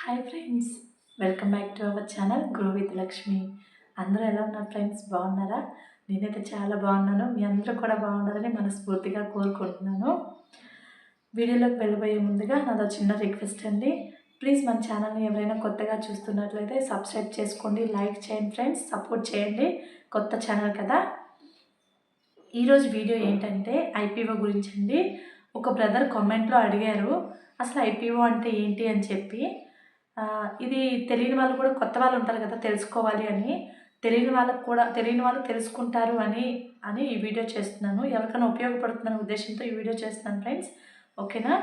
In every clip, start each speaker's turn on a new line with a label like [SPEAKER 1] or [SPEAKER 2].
[SPEAKER 1] Hi friends, welcome back to our channel grow with Lakshmi. అందరూ ఎలా ఉన్నారు ఫ్రెండ్స్? బాగున్నారా? నేనైతే చాలా బాగున్నాను. మీ అందరూ కూడా బాగుండాలని మనస్ఫూర్తిగా కోరుకుంటున్నాను. వీడియోలోకి వెళ్ళబోయే ముందుగా నాదో చిన్న రిక్వెస్ట్ అండి. ప్లీజ్ మన ఛానల్ని ఎవరైనా కొత్తగా చూస్తున్నట్లయితే సబ్స్క్రైబ్ చేసుకోండి, లైక్ చేయండి ఫ్రెండ్స్, సపోర్ట్ చేయండి. కొత్త ఛానల్ కదా. ఈరోజు వీడియో ఏంటంటే ఐపీఓ గురించి అండి. ఒక బ్రదర్ కామెంట్లో అడిగారు అసలు ఐపీఓ అంటే ఏంటి అని చెప్పి. ఇది తెలియని వాళ్ళు కూడా కొత్త వాళ్ళు ఉంటారు కదా, తెలుసుకోవాలి అని. తెలియని వాళ్ళు తెలుసుకుంటారు అని ఈ వీడియో చేస్తున్నాను. ఎవరికైనా ఉపయోగపడుతుందనే ఉద్దేశంతో ఈ వీడియో చేస్తున్నాను ఫ్రెండ్స్. ఓకేనా?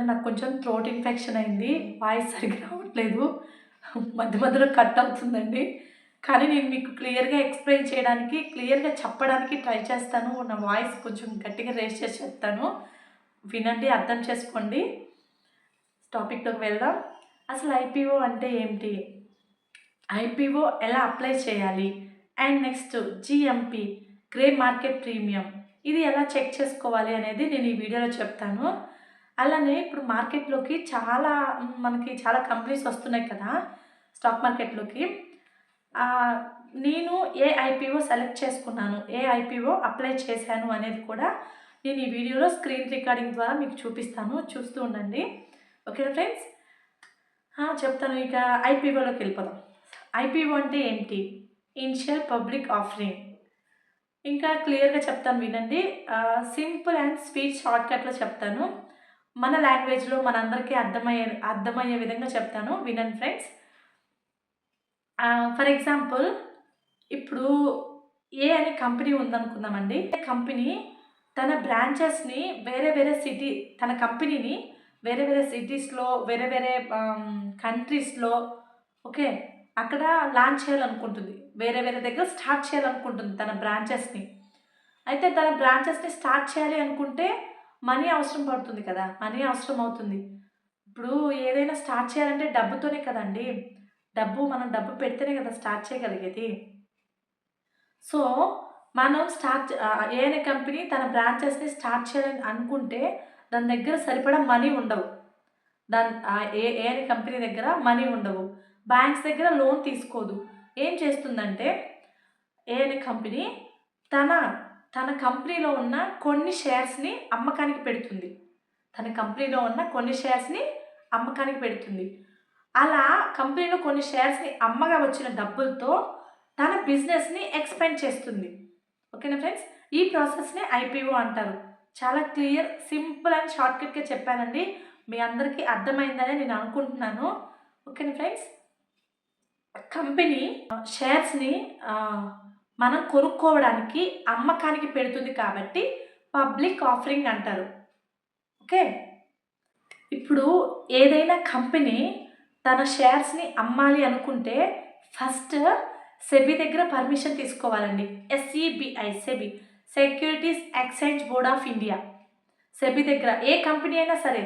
[SPEAKER 1] నాకు కొంచెం థ్రోట్ ఇన్ఫెక్షన్ అయింది, వాయిస్ సరిగ్గా రావట్లేదు, మధ్య మధ్యలో కట్ అవుతుందండి. కానీ నేను మీకు క్లియర్గా ఎక్స్ప్లెయిన్ చేయడానికి, క్లియర్గా చెప్పడానికి ట్రై చేస్తాను. నా వాయిస్ కొంచెం గట్టిగా రేస్ చేసి చెప్తాను, వినండి, అర్థం చేసుకోండి. టాపిక్లోకి వెళ్దాం. అసలు ఐపీఓ అంటే ఏంటి, ఐపీఓ ఎలా అప్లై చేయాలి, and next GMP grey market premium ఇది ఎలా చెక్ చేసుకోవాలి అనేది నేను ఈ వీడియోలో చెప్తాను. అలానే ఇప్పుడు మార్కెట్లోకి మనకి చాలా కంపెనీస్ వస్తున్నాయి కదా స్టాక్ మార్కెట్లోకి. నేను ఏ ఐపీఓ సెలెక్ట్ చేసుకున్నాను, ఏ ఐపీఓ అప్లై చేశాను అనేది కూడా నేను ఈ వీడియోలో స్క్రీన్ రికార్డింగ్ ద్వారా మీకు చూపిస్తాను, చూస్తూ ఉండండి. ఓకేనా ఫ్రెండ్స్? చెప్తాను. ఇక ఐపీఓలోకి వెళ్ళిపోదాం. ఐపీఓ అంటే ఏంటి? Initial public offering. ఇంకా క్లియర్గా చెప్తాను, వినండి. సింపుల్ అండ్ స్వీట్ షార్ట్కట్లో చెప్తాను. మన లాంగ్వేజ్లో మనందరికీ అర్థమయ్యే విధంగా చెప్తాను, వినండి ఫ్రెండ్స్. ఫర్ ఎగ్జాంపుల్, ఇప్పుడు ఏ అనే కంపెనీ ఉందనుకుందామండి. కంపెనీ తన బ్రాంచెస్ని తన కంపెనీని వేరే వేరే సిటీస్లో, వేరే వేరే కంట్రీస్లో, ఓకే, అక్కడ లాంచ్ చేయాలనుకుంటుంది. వేరే వేరే దగ్గర స్టార్ట్ చేయాలనుకుంటుంది తన బ్రాంచెస్ని. అయితే తన బ్రాంచెస్ని స్టార్ట్ చేయాలి అనుకుంటే మనీ అవసరం పడుతుంది కదా, మనీ అవసరం అవుతుంది. ఇప్పుడు ఏదైనా స్టార్ట్ చేయాలంటే డబ్బుతోనే కదండి. మనం డబ్బు పెడితేనే కదా స్టార్ట్ చేయగలిగేది. సో మనం ఏదైనా కంపెనీ తన బ్రాంచెస్ని స్టార్ట్ చేయాలని అనుకుంటే దాని దగ్గర సరిపడా మనీ ఉండవు. ఏదైనా కంపెనీ దగ్గర మనీ ఉండవు. బ్యాంక్స్ దగ్గర లోన్ తీసుకోదు. ఏం చేస్తుందంటే ఏదైనా కంపెనీ తన కంపెనీలో ఉన్న కొన్ని షేర్స్ని అమ్మకానికి పెడుతుంది. అలా కంపెనీలో కొన్ని షేర్స్ని అమ్మగా వచ్చిన డబ్బులతో తన బిజినెస్ని ఎక్స్పెండ్ చేస్తుంది. ఓకేనా ఫ్రెండ్స్? ఈ ప్రాసెస్ని ఐపీఓ అంటారు. చాలా క్లియర్, సింపుల్ అండ్ షార్ట్కట్గా చెప్పానండి. మీ అందరికీ అర్థమైందని నేను అనుకుంటున్నాను. ఓకేనా ఫ్రెండ్స్? కంపెనీ షేర్స్ని మనం కొనుక్కోవడానికి అమ్మకానికి పెడుతుంది కాబట్టి పబ్లిక్ ఆఫరింగ్ అంటారు. ఓకే, ఇప్పుడు ఏదైనా కంపెనీ తన షేర్స్ని అమ్మాలి అనుకుంటే ఫస్ట్ సెబీ దగ్గర పర్మిషన్ తీసుకోవాలండి. SEBI, securities exchange board of India. SEBI దగ్గర ఏ కంపెనీ అయినా సరే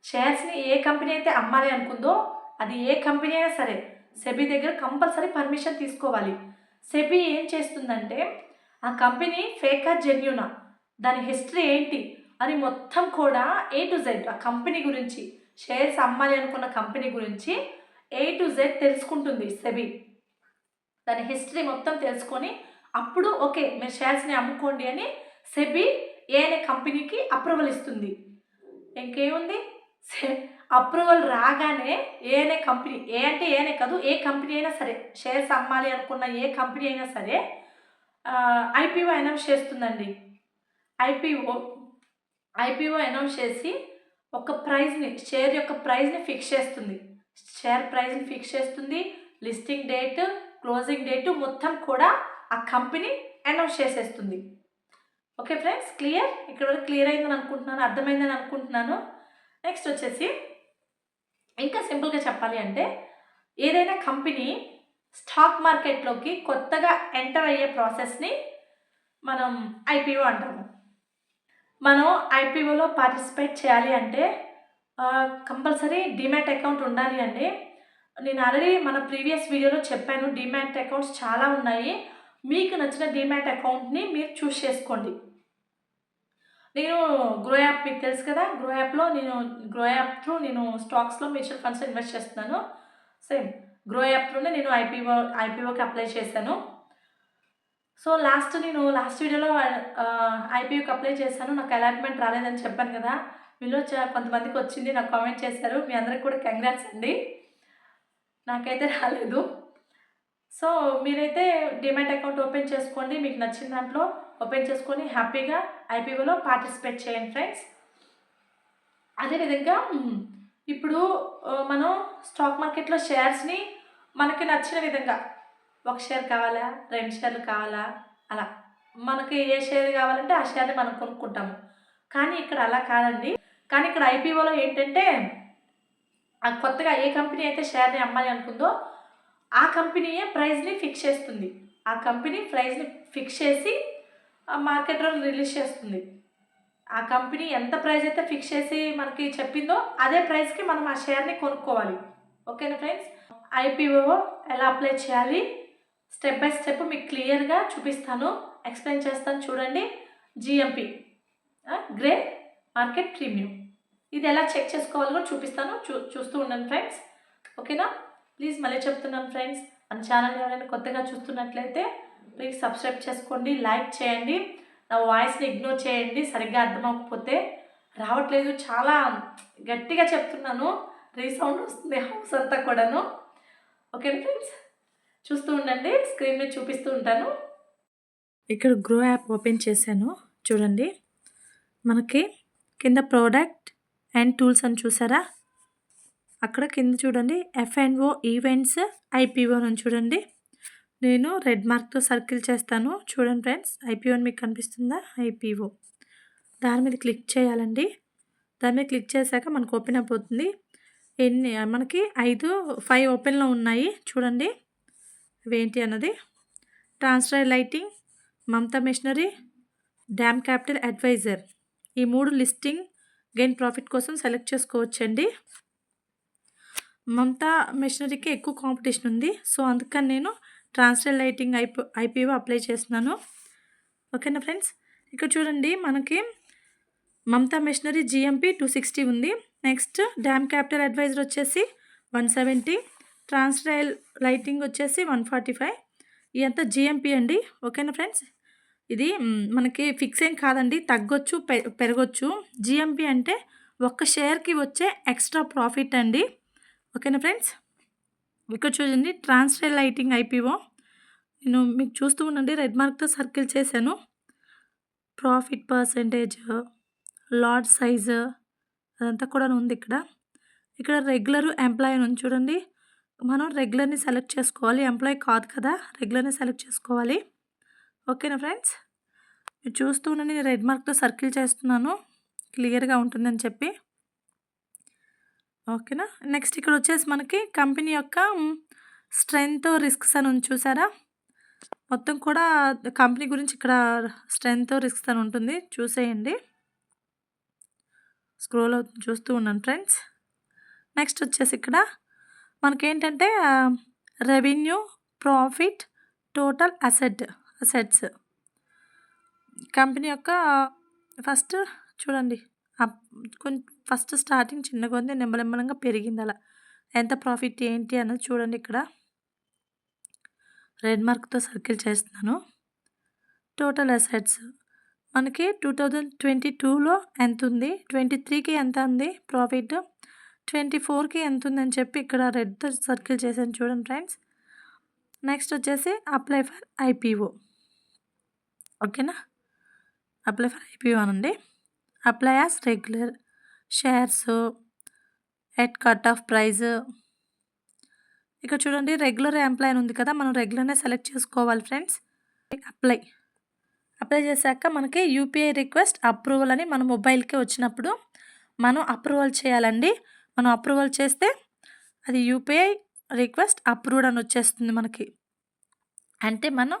[SPEAKER 1] షేర్స్ని ఏ కంపెనీ అయితే అమ్మాలి అనుకుందో, అది ఏ కంపెనీ అయినా సరే సెబీ దగ్గర కంపల్సరీ పర్మిషన్ తీసుకోవాలి. సెబీ ఏం చేస్తుందంటే ఆ కంపెనీ ఫేకా జెన్యూనా, దాని హిస్టరీ ఏంటి అని మొత్తం కూడా A to Z ఆ కంపెనీ గురించి, షేర్స్ అమ్మాలి అనుకున్న కంపెనీ గురించి A to Z తెలుసుకుంటుంది సెబీ. దాని హిస్టరీ మొత్తం తెలుసుకొని అప్పుడు ఓకే మీరు షేర్స్ని అమ్ముకోండి అని సెబీ ఏ అనే కంపెనీకి అప్రూవల్ ఇస్తుంది. ఇంకేముంది, అప్రూవల్ రాగానే ఏ అనే కంపెనీ, ఏ అంటే ఏ అనే కాదు, ఏ కంపెనీ అయినా సరే, షేర్స్ అమ్మాలి అనుకున్న ఏ కంపెనీ అయినా సరే ఐపీఓ అనౌన్స్ చేస్తుందండి. ఐపీఓ అనౌన్స్ చేసి ఒక ప్రైజ్ని, షేర్ యొక్క ప్రైజ్ని ఫిక్స్ చేస్తుంది. షేర్ ప్రైజ్ని ఫిక్స్ చేస్తుంది. లిస్టింగ్ డేట్, క్లోజింగ్ డేటు మొత్తం కూడా ఆ కంపెనీ అనౌన్స్ చేసేస్తుంది. Okay friends, clear? ఇక్కడ వరకు క్లియర్ అయిందని అనుకుంటున్నాను, అర్థమైందని అనుకుంటున్నాను. నెక్స్ట్ వచ్చేసి ఇంకా సింపుల్గా చెప్పాలి అంటే ఏదైనా కంపెనీ స్టాక్ మార్కెట్లోకి కొత్తగా ఎంటర్ అయ్యే ప్రాసెస్ని మనం ఐపీఓ అంటాము. మనం ఐపీఓలో పార్టిసిపేట్ చేయాలి అంటే కంపల్సరీ డిమ్యాట్ అకౌంట్ ఉండాలి అండి. నేను ఆల్రెడీ మన ప్రీవియస్ వీడియోలో చెప్పాను, డిమ్యాట్ అకౌంట్స్ చాలా ఉన్నాయి. మీకు నచ్చిన డిమ్యాట్ అకౌంట్ని మీరు చూస్ చేసుకోండి. నేను గ్రో యాప్ మీకు తెలుసు కదా! గ్రో యాప్ త్రూ నేను స్టాక్స్‌లో మ్యూచువల్ ఫండ్స్‌లో ఇన్వెస్ట్ చేస్తున్నాను. సేమ్ గ్రో యాప్ త్రూనే నేను ఐపీఓకి అప్లై చేశాను. సో, లాస్ట్ వీడియోలో ఐపీఓకి అప్లై చేశాను. నాకు అలాట్‌మెంట్ రాలేదని చెప్పాను కదా! మీలో కొంతమందికొచ్చింది. నాకు కామెంట్ చేశారు. మీ అందరికి కూడా కంగ్రాట్స్ అండి. నాకైతే రాలేదు. సో, మీరైతే డీమ్యాట్ అకౌంట్ ఓపెన్ చేసుకోండి. మీకు నచ్చిన దాంట్లో ఓపెన్ చేసుకొని హ్యాపీగా ఐపీఓలో పార్టిసిపేట్ చేయండి ఫ్రెండ్స్. అదేవిధంగా ఇప్పుడు మనం స్టాక్ మార్కెట్‌లో షేర్స్‌ని మనకి నచ్చిన విధంగా ఒక షేర్ కావాలా? 2 షేర్లు కావాలా? అలా. మనకి ఏ షేర్ కావాలంటే ఆ షేర్‌ని మనం కొనుక్కుంటాము. కానీ ఇక్కడ అలా కాదండి. కానీ ఇక్కడ ఐపీఓలో ఏంటంటే కొత్తగా ఏ కంపెనీ అయితే షేర్‌ని అమ్మాలి అనుకుందో ఆ కంపెనీయే ప్రైస్‌ని ఫిక్స్ చేస్తుంది. ఆ కంపెనీ ప్రైస్‌ని ఫిక్స్ చేసి మార్కెట్‌లో రిలీజ్ చేస్తుంది. ఆ కంపెనీ ఎంత ప్రైస్ అయితే ఫిక్స్ చేసి మనకి చెప్పిందో అదే ప్రైస్‌కి మనం ఆ షేర్‌ని కొనుక్కోవాలి. ఓకేనా ఫ్రెండ్స్? ఐపీఓ ఎలా అప్లై చేయాలి? స్టెప్ బై స్టెప్ మీకు క్లియర్‌గా చూపిస్తాను. ఎక్స్‌ప్లెయిన్ చేస్తాను చూడండి. GMP grey market premium. ఇది ఎలా చెక్ చేసుకోవాలో కూడా చూపిస్తాను. చూస్తూ ఉండండి ఫ్రెండ్స్. ఓకేనా? ప్లీజ్ మళ్ళీ చెప్తున్నాను ఫ్రెండ్స్. మన ఛానల్ ఎవరైనా కొత్తగా చూస్తున్నట్లయితే ప్లీజ్ సబ్స్క్రైబ్ చేసుకోండి, లైక్ చేయండి. నా వాయిస్‌ని ఇగ్నోర్ చేయండి. సరిగ్గా అర్థం అవ్వకపోతే రావట్లేదు. చాలా గట్టిగా చెప్తున్నాను. రీసౌండ్ వస్తుంది హౌస్ అంతా కూడాను. ఓకేనా ఫ్రెండ్స్? చూస్తూ ఉండండి. స్క్రీన్ మీద చూపిస్తూ ఉంటాను. ఇక్కడ గ్రో యాప్ ఓపెన్ చేశాను. చూడండి. మనకి కింద ప్రోడక్ట్ అండ్ టూల్స్ అని చూసారా? అక్కడ కింద చూడండి ఎఫ్ఎన్ఓ ఈవెంట్స్ ఐపీఓ అని చూడండి. నేను రెడ్ మార్క్తో సర్కిల్ చేస్తాను. చూడండి ఫ్రెండ్స్, ఐపీఓ అని మీకు కనిపిస్తుందా? ఐపీఓ దాని మీద క్లిక్ చేయాలండి. దాని మీద క్లిక్ చేశాక మనకు ఓపెన్ అయిపోతుంది. మనకి 5 ఓపెన్లో ఉన్నాయి. చూడండి ఇవేంటి అన్నది. Transfer lighting, Mamata machinery, dam capital advisor. ఈ 3 లిస్టింగ్ గెయిన్ ప్రాఫిట్ కోసం సెలెక్ట్ చేసుకోవచ్చండి. మమతా మెషినరీకి ఎక్కువ కాంపిటీషన్ ఉంది. సో, అందుకని నేను ట్రాన్స్ఫర్ లైటింగ్ ఐపీఓ అప్లై చేస్తున్నాను. ఓకేనా ఫ్రెండ్స్? ఇక్కడ చూడండి మనకి మమతా మెషినరీ జీఎంపీ 260 ఉంది. నెక్స్ట్ డ్యామ్ క్యాపిటల్ అడ్వైజర్ వచ్చేసి 170, ట్రాన్స్ఫర్ లైటింగ్ వచ్చేసి 145. ఇదంతా జీఎంపీ అండి. ఓకేనా ఫ్రెండ్స్? ఇది మనకి ఫిక్స్ ఏం కాదండి. తగ్గొచ్చు, పెరగొచ్చు. జీఎంపీ అంటే ఒక్క షేర్‌కి వచ్చే ఎక్స్ట్రా ప్రాఫిట్ అండి. ఓకేనా ఫ్రెండ్స్? ఇక్కడ చూడండి ట్రాన్స్ఫర్ లైటింగ్ ఐపీఓ. నేను మీకు చూస్తూ ఉండండి. రెడ్ మార్క్తో సర్కిల్ చేశాను. ప్రాఫిట్ పర్సెంటేజ్, లాట్ సైజు అదంతా కూడా ఉంది ఇక్కడ. ఇక్కడ రెగ్యులర్ ఎంప్లాయీ అని ఉంది చూడండి. మనం రెగ్యులర్‌ని సెలెక్ట్ చేసుకోవాలి. ఎంప్లాయీ కాదు కదా! రెగ్యులర్‌ని సెలెక్ట్ చేసుకోవాలి. ఓకేనా ఫ్రెండ్స్? మీరు చూస్తూ ఉండండి. నేను రెడ్ మార్క్తో సర్కిల్ చేస్తున్నాను క్లియర్‌గా ఉంటుందని చెప్పి. ఓకేనా? నెక్స్ట్ ఇక్కడ వచ్చేసి మనకి కంపెనీ యొక్క స్ట్రెంగ్త్, రిస్క్స్ అని ఉంది చూసారా? మొత్తం కూడా కంపెనీ గురించి ఇక్కడ స్ట్రెంగ్త్, రిస్క్స్ అని ఉంటుంది. చూసేయండి. స్క్రోల్ అవుతుంది చూస్తూ ఉన్నాను ఫ్రెండ్స్. నెక్స్ట్ వచ్చేసి ఇక్కడ మనకేంటంటే revenue, profit, total assets. Company యొక్క ఫస్ట్ చూడండి. ఫస్ట్ స్టార్టింగ్ చిన్నగా ఉంది. నెమ్మదిగా పెరిగింది అలా. ఎంత ప్రాఫిట్ ఏంటి అన్నది చూడండి ఇక్కడ. రెడ్ మార్క్తో సర్కిల్ చేస్తున్నాను. టోటల్ అసెట్స్ మనకి 2022లో ఎంత ఉంది, 23కి ఎంత ఉంది ప్రాఫిట్, 24కి ఎంత ఉందని చెప్పి ఇక్కడ రెడ్తో సర్కిల్ చేశాను చూడండి ఫ్రెండ్స్. నెక్స్ట్ వచ్చేసి అప్లై ఫర్ ఐపీఓ. ఓకేనా? అప్లై ఫర్ ఐపీఓ అనండి. Apply as regular shares at cut off price. ఇక్కడ చూడండి రెగ్యులర్ ఎంప్లాయ్ అని ఉంది కదా! మనం రెగ్యులర్‌నే సెలెక్ట్ చేసుకోవాలి ఫ్రెండ్స్. అప్లై చేశాక మనకి యూపీఐ రిక్వెస్ట్ అప్రూవల్ అని మన మొబైల్‌కి వచ్చినప్పుడు మనం అప్రూవల్ చేయాలండి. మనం అప్రూవల్ చేస్తే అది యూపీఐ రిక్వెస్ట్ అప్రూవ్డ్ అని వచ్చేస్తుంది మనకి. అంటే మనం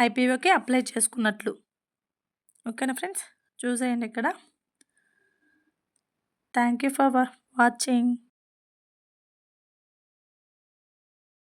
[SPEAKER 1] ఐపీఓకి అప్లై చేసుకున్నట్లు. ఓకేనా ఫ్రెండ్స్? చూసేయండి ఇక్కడ. Thank you for watching.